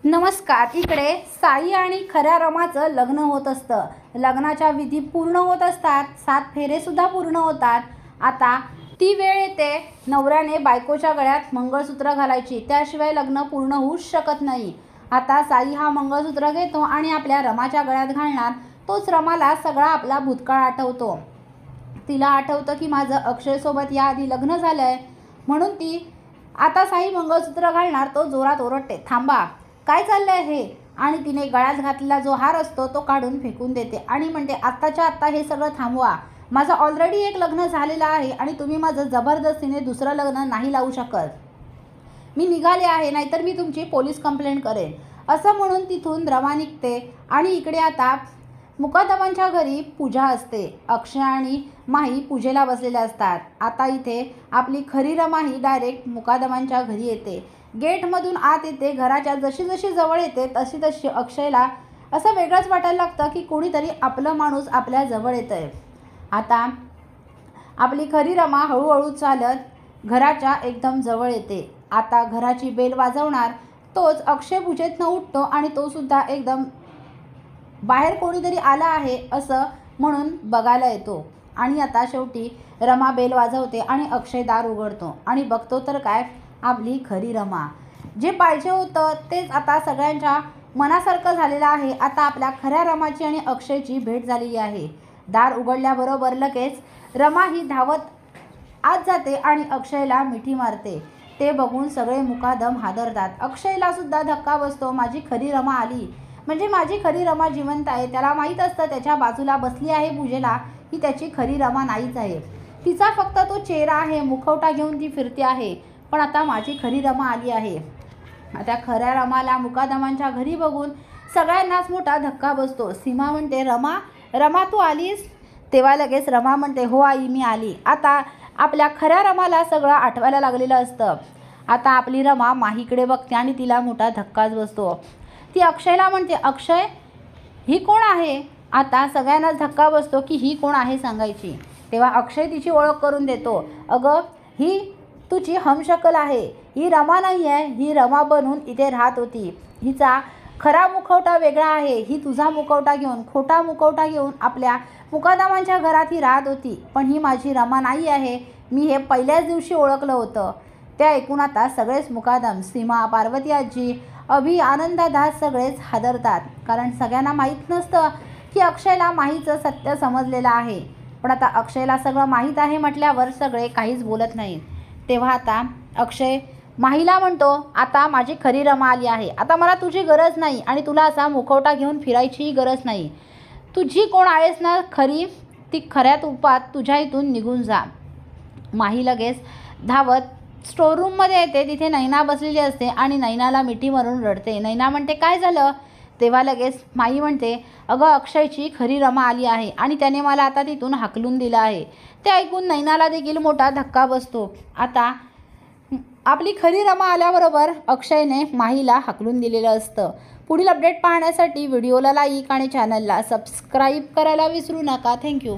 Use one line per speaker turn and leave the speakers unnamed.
नमस्कार। इकडे साई आणि खऱ्या रमाचं लग्न होत असतं। लग्नाच्या विधी पूर्ण होत असतात, 7 फेरे सुद्धा पूर्ण होतात। आता ती वेळ येते नवऱ्याने बायकोच्या गळ्यात मंगळसूत्र घालायची, त्याशिवाय लग्न पूर्ण होऊच शकत नाही। आता साई हा मंगळसूत्र घेतो आणि आपल्या रमाच्या गळ्यात घालणार। तोच रमाला सगळा आपला भूतकाळ आठवतो। तिला आठवतं की माझं अक्षयसोबत याआधी लग्न झालंय, म्हणून ती आता साई मंगळसूत्र घालणार। तो जोरात ओरडते, थांबा, काय चाललंय हे? आणि तिने गळ्यात घातलेला जो हार असतो तो काढून फेकून देते आणि म्हणते, आत्ताच्या आत्ता हे सगळं थांबवा। माझं ऑलरेडी एक लग्न झालेलं आहे आणि तुम्ही माझं जबरदस्तीने दुसरं लग्न नाही लावू शकत। मी निघाले आहे, नाहीतर मी तुमची पोलीस कंप्लेंट करेन, असं म्हणून तिथून रमा निघते। आणि इकडे आता मुकादमांच्या घरी पूजा असते। अक्षय आणि माही पूजेला बसलेले असतात। आता इथे आपली खरी रमा ही डायरेक्ट मुकादमांच्या घरी येते। गेटमधून आत येते। घराच्या जशी जशी जवळ येते तशी तशी अक्षयला असं वेगळंच वाटायला लागतं की कोणीतरी आपलं माणूस आपल्या जवळ येतंय। आता आपली खरी रमा हळूहळू चालत घराच्या एकदम जवळ येते। आता घराची बेल वाजवणार तोच अक्षय पूजेतनं उठतो आणि तो सुद्धा एकदम बाहेर कोणीतरी आला आहे असं म्हणून बघायला येतो। आणि आता शेवटी रमा बेल वाजवते आणि अक्षय दार उघडतो आणि बघतो तर काय, आपली खरी रमा। जे पाहिजे होतं तेच आता सगळ्यांच्या मनासारखं झालेलं आहे। आता आपल्या खऱ्या रमाची आणि अक्षयची भेट झालेली आहे। दार उघडल्याबरोबर लगेच रमा ही धावत आत जाते आणि अक्षयला मिठी मारते। ते बघून सगळे मुकादम हादरतात। अक्षयला सुद्धा धक्का बसतो, माझी खरी रमा आली, म्हणजे माझी खरी रमा जिवंत आहे। त्याला माहीत असतं त्याच्या बाजूला बसली आहे पूजेला ही त्याची खरी रमा नाहीच आहे, तिचा फक्त तो चेहरा आहे, मुखवटा घेऊन ती फिरते आहे। पण आता माझी खरी रमा आली आहे। आता खऱ्या रमाला मुकादमांच्या घरी बघून सगळ्यांनाच मोठा धक्का बसतो। सीमा म्हणते, रमा तू आलीस? तेव्हा लगेच रमा म्हणते, हो आई मी आली। आता आपल्या खऱ्या रमाला सगळं आठवायला लागलेलं असतं। आता आपली रमा माहीकडे बघते आणि तिला मोठा धक्काच बसतो। ती अक्षयला म्हणते, अक्षय ही कोण आहे? आता सगळ्यांनाच धक्का बसतो की ही कोण आहे सांगायची। तेव्हा अक्षय तिची ओळख करून देतो, अगं ही तुझी हमशक्ल आहे, ही रमा नाही आहे, ही रमा बनून इथे राहत होती। हिचा खरा मुखवटा वेगळा आहे, ही तुझा मुखवटा घेऊन, खोटा मुखवटा घेऊन आपल्या मुकादमांच्या घरात ही राहत होती, पण ही माझी रमा नाही आहे, मी हे पहिल्याच दिवशी ओळखलं होतं। त्या ऐकून आता सगळेच मुकादम, सीमा, पार्वती आजी, अभि, आनंदादास सगळेच हादरतात, कारण सगळ्यांना माहीत नसतं की अक्षयला माहीचं सत्य समजलेलं आहे। पण आता अक्षयला सगळं माहीत आहे म्हटल्यावर सगळे काहीच बोलत नाहीत। तेव्हा आता अक्षय माहीला म्हणतो, आता माझी खरी रमा आली आहे, आता मला तुझी गरज नाही आणि तुला असा मुखवटा घेऊन फिरायचीही गरज नाही। तुझी कोण आहेस ना खरी, ती खऱ्या रूपात तुझ्या इथून निघून जा। माही लगेच धावत स्टोअररूममध्ये येते। तिथे नैना बसलेली असते आणि नैनाला मिठी मारून रडते। नैना म्हणते, काय झालं? तेव्हा लगेच माही म्हणते, अगं अक्षयची खरी रमा आली आहे आणि त्याने मला आता तिथून हाकलून दिलं आहे। ते ऐकून नैनाला देखील मोठा धक्का बसतो। आता आपली खरी रमा आल्याबरोबर अक्षयने माहीला हाकलून दिलेलं असतं। पुढील अपडेट पाहण्यासाठी व्हिडिओला लाईक आणि चॅनलला सबस्क्राईब करायला विसरू नका। थँक्यू।